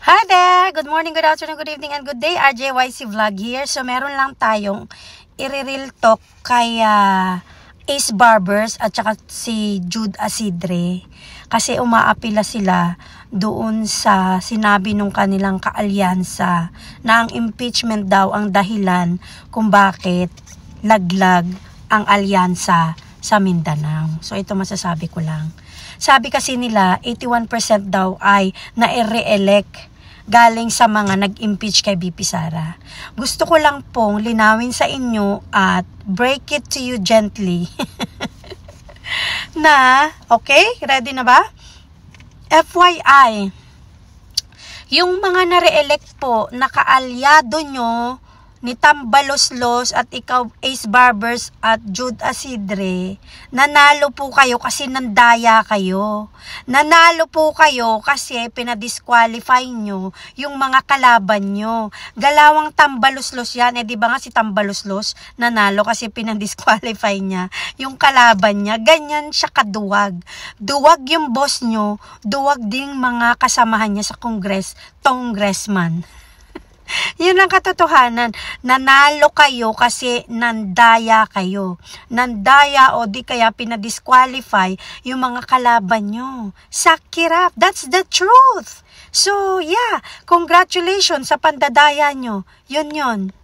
Hi there! Good morning, good afternoon, good evening, and good day. RJYC Vlog here. So, meron lang tayong i-real talk kay Ace Barbers at saka si Jude Asidre. Kasi umaapila sila doon sa sinabi nung kanilang kaalyansa na ang impeachment daw ang dahilan kung bakit laglag ang alyansa sa Mindanao. So, ito masasabi ko lang. Sabi kasi nila, 81% daw ay na-re-elect galing sa mga nag-impeach kay BP Sara. Gusto ko lang pong linawin sa inyo at break it to you gently. Na, okay? Ready na ba? FYI, yung mga na-re-elect po, nakaalyado nyo ni Tambaloslos at ikaw Ace Barbers at Jude Asidre, nanalo po kayo kasi nandaya kayo. Nanalo po kayo kasi pinadisqualify nyo yung mga kalaban nyo. Galawang Tambaloslos yan. Di ba nga si Tambaloslos nanalo kasi pinadisqualify niya yung kalaban niya. Ganyan siya kaduwag. Duwag yung boss nyo, duwag ding mga kasamahan niya sa congressman. Yun ang katotohanan. Nanalo kayo kasi nandaya kayo. Nandaya o di kaya pinadisqualify yung mga kalaban nyo. Sakirap. That's the truth. So, yeah. Congratulations sa pandadaya nyo. Yun.